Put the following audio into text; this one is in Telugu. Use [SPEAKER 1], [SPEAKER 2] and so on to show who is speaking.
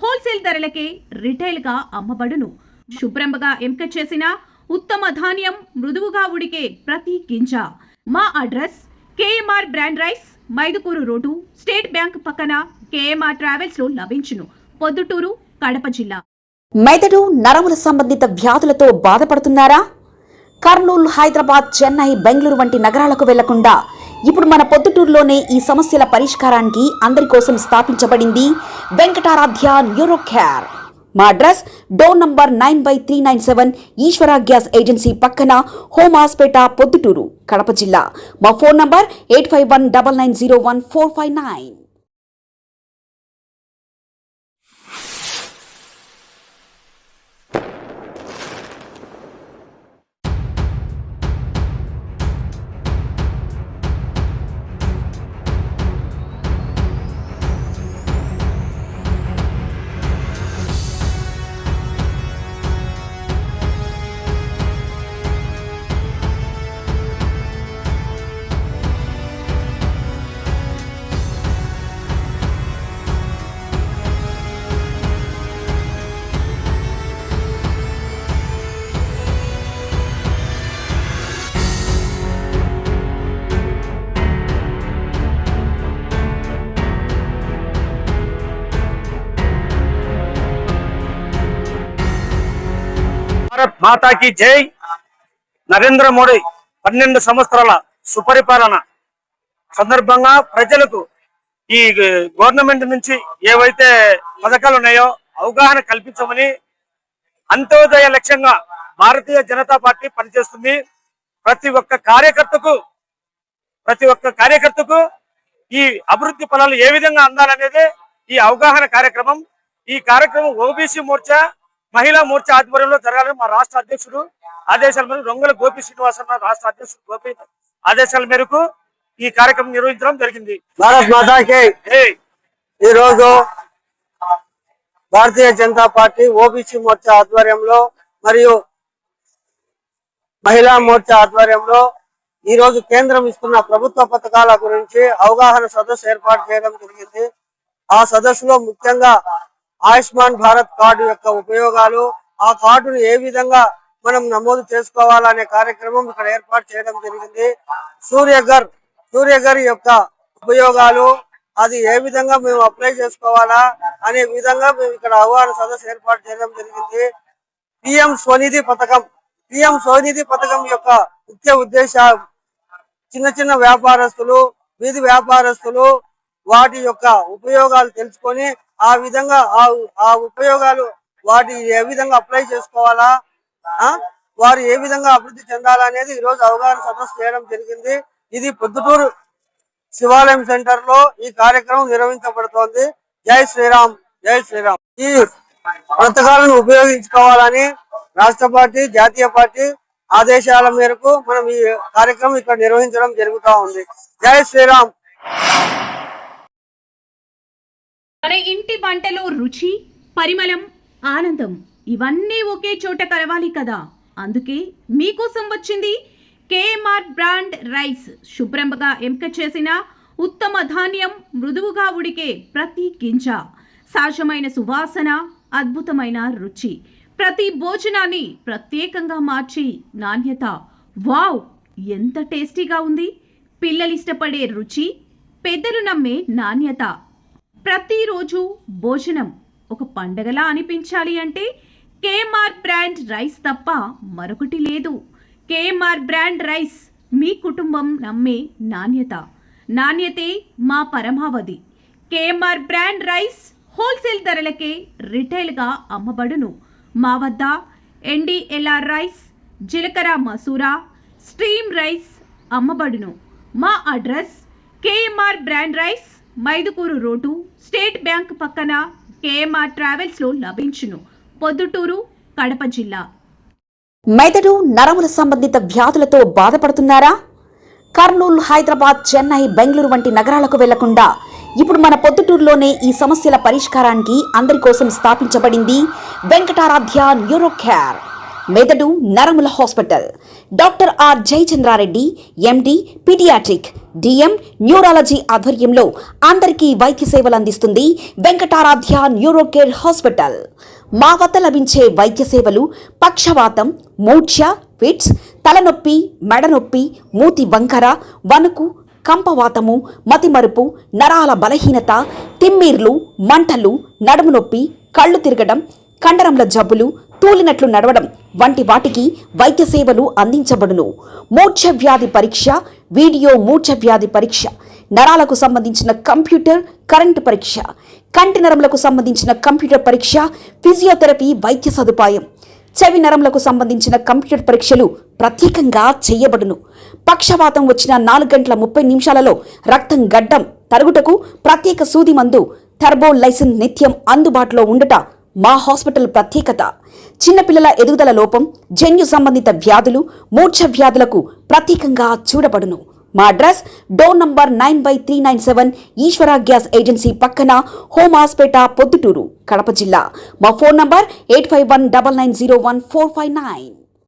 [SPEAKER 1] హోల్సేల్ ధరలకే రిటైల్ గా అమ్మబడును. శుభ్రంగా ఎంపిక చేసిన ఉత్తమ ధాన్యం మృదువుగా ఉడికే ప్రతి గింజ. మా address KMR brand rice, Mydukur road, state bank పక్కన, కేఎంఆర్ ట్రావెల్స్ లో లభించును. పొద్దుటూరు, కడప జిల్లా.
[SPEAKER 2] మెదడు నరముల సంబంధిత వ్యాధులతో బాధపడుతున్నారా? కర్నూలు, హైదరాబాద్, చెన్నై, బెంగళూరు వంటి నగరాలకు వెళ్లకుండా ఇప్పుడు మన పొద్దుటూరులోనే ఈ సమస్యల పరిష్కారానికి అందరి కోసం స్థాపించబడింది వెంకటారాధ్య న్యూరో కేర్. మా అడ్రస్ డోర్ నంబర్ 9/397 ఈశ్వర గ్యాస్ ఏజెన్సీ పక్కన, హోమ్ హాస్పేట, పొద్దుటూరు, కడప జిల్లా. మా ఫోన్ నంబర్ 8519901459.
[SPEAKER 3] భారత్ మాతా కీ జై. నరేంద్ర మోడీ 12 సంవత్సరాల సుపరిపాలన సందర్భంగా ప్రజలకు ఈ గవర్నమెంట్ నుంచి ఏవైతే పథకాలు ఉన్నాయో అవగాహన కల్పించమని అంత్యోదయ లక్ష్యంగా భారతీయ జనతా పార్టీ పనిచేస్తుంది. ప్రతి ఒక్క కార్యకర్తకు ఈ అభివృద్ధి ఫలాలు ఏ విధంగా అందాలనేది ఈ అవగాహన కార్యక్రమం. ఈ కార్యక్రమం ఓబీసీ మోర్చా, మహిళా మోర్చా ఆధ్వర్యంలో జరగాలని మా రాష్ట్ర అధ్యక్షుడు ఆదేశాల మేరకు, రొంగల గోపి శ్రీనివాసన్న రాష్ట్ర అధ్యక్షుడు గోపి ఆదేశాల మేరకు ఈ కార్యక్రమం నిర్వహించడం జరిగింది.
[SPEAKER 4] భారత్ మాతాకి ఈ రోజు భారతీయ జనతా పార్టీ ఓబీసీ మోర్చా ఆధ్వర్యంలో మరియు మహిళా మోర్చా ఆధ్వర్యంలో ఈ రోజు కేంద్రం ఇస్తున్న ప్రభుత్వ పథకాల గురించి అవగాహన సదస్సు ఏర్పాటు చేయడం జరిగింది. ఆ సదస్సులో ముఖ్యంగా ఆయుష్మాన్ భారత్ కార్డు యొక్క ఉపయోగాలు, ఆ కార్డును ఏ విధంగా మనం నమోదు చేసుకోవాలనే కార్యక్రమం ఇక్కడ ఏర్పాటు చేయడం జరిగింది. సూర్యఘర్ యొక్క ఉపయోగాలు, అది ఏ విధంగా మేము అప్లై చేసుకోవాలా అనే విధంగా మేము ఇక్కడ అవగాహన సదస్సు ఏర్పాటు చేయడం జరిగింది. పిఎం స్వనిధి పథకం యొక్క ముఖ్య ఉద్దేశం చిన్న వ్యాపారస్తులు, వీధి వ్యాపారస్తులు వాటి యొక్క ఉపయోగాలు తెలుసుకొని ఆ విధంగా ఆ ఉపయోగాలు వాటి ఏ విధంగా అప్లై చేసుకోవాలా, వారు ఏ విధంగా అభివృద్ధి చెందాలనేది ఈ రోజు అవగాహన సదస్సు చేయడం జరిగింది. ఇది పొద్దుటూరు శివాలయం సెంటర్ లో ఈ కార్యక్రమం నిర్వహించబడుతోంది. జై శ్రీరామ్, జై శ్రీరామ్. ఈ పథకాలను ఉపయోగించుకోవాలని రాష్ట్ర పార్టీ, జాతీయ పార్టీ ఆదేశాల మేరకు మనం ఈ కార్యక్రమం ఇక్కడ నిర్వహించడం జరుగుతూ ఉంది. జై శ్రీరామ్.
[SPEAKER 1] మన ఇంటి వంటలో రుచి, పరిమళం, ఆనందం ఇవన్నీ ఒకే చోట కలవాలి కదా. అందుకే మీకోసం వచ్చింది కేఎంఆర్ బ్రాండ్ రైస్. శుభ్రంగా ఎంపిక చేసిన ఉత్తమ ధాన్యం మృదువుగా ఉడికే ప్రతి గింజ, సహజమైన సువాసన, అద్భుతమైన రుచి, ప్రతి భోజనాన్ని ప్రత్యేకంగా మార్చి నాణ్యత. వావ్, ఎంత టేస్టీగా ఉంది! పిల్లలు ఇష్టపడే రుచి, పెద్దలు నమ్మే నాణ్యత. ప్రతిరోజు భోజనం ఒక పండగలా అనిపించాలి అంటే కేఎంఆర్ బ్రాండ్ రైస్ తప్ప మరొకటి లేదు. కేఎంఆర్ బ్రాండ్ రైస్, మీ కుటుంబం నమ్మే నాణ్యతే మా పరమావధి. కేఎంఆర్ బ్రాండ్ రైస్ హోల్సేల్ ధరలకే రిటైల్గా అమ్మబడును. మా వద్ద ఎన్డీఎల్ఆర్ రైస్, జీలకర్ర మసూరా, స్ట్రీమ్ రైస్ అమ్మబడును. మా address KMR brand rice, Mydukur road, state bank పక్కన, కేఎంఆర్ ట్రావెల్స్ లో లభించును. పొద్దుటూరు, కడప జిల్లా.
[SPEAKER 2] మెదడు నరముల సంబంధిత వ్యాధులతో బాధపడుతున్నారా? కర్నూలు, హైదరాబాద్, చెన్నై, బెంగళూరు వంటి నగరాలకు వెళ్లకుండా ఇప్పుడు మన పొద్దుటూరులోనే ఈ సమస్యల పరిష్కారానికి అందరి కోసం స్థాపించబడింది వెంకటారాధ్య న్యూరో కేర్. మెదడు నరముల hospital, doctor R Jayachandrareddy MD paediatric DM neurology ఆధ్వర్యంలో అందరికీ వైద్య సేవలు అందిస్తుంది వెంకటారాధ్య న్యూరోకేర్ హాస్పిటల్. మా వద్ద లభించే వైద్య సేవలు పక్షవాతం, మూర్ఛ, ఫిట్స్, తలనొప్పి, మెడనొప్పి, మూతి వంకర, వణుకు, కంపవాతము, మతిమరుపు, నరాల బలహీనత, తిమ్మిర్లు, మంటలు, నడుము నొప్పి, కళ్ళు తిరగడం, కండరంల జబ్బులు, తూలినట్లు నడవడం వంటి వాటికి వైద్య సేవలు అందించబడును. మూర్ఛ వ్యాధి పరీక్ష, వీడియో మూర్ఛ వ్యాధి పరీక్ష, నరాలకు సంబంధించిన కంప్యూటర్ కరెంటు పరీక్ష, కంటి నరములకు సంబంధించిన కంప్యూటర్ పరీక్ష, ఫిజియోథెరపీ వైద్య సదుపాయం, చెవి నరములకు సంబంధించిన కంప్యూటర్ పరీక్షలు ప్రత్యేకంగా చేయబడును. పక్షవాతం వచ్చిన 4 గంటల 30 నిమిషాలలో రక్తం గడ్డం తరుగుటకు ప్రత్యేక సూది మందు థర్బోలైసిన్ నిత్యం అందుబాటులో ఉండుట మా హాస్పిటల్ ప్రత్యేకత. చిన్నపిల్లల ఎదుగుదల లోపం, జన్యు సంబంధిత వ్యాధులు, మూర్ఛ వ్యాధులకు ప్రత్యేకంగా చూడబడును. మా అడ్రస్ డోర్ నంబర్ 9/397 ఈశ్వర గ్యాస్ ఏజెన్సీ పక్కన, హోమాస్పేట, పొద్దుటూరు, కడప జిల్లా. మా ఫోన్ నంబర్ 8519901459.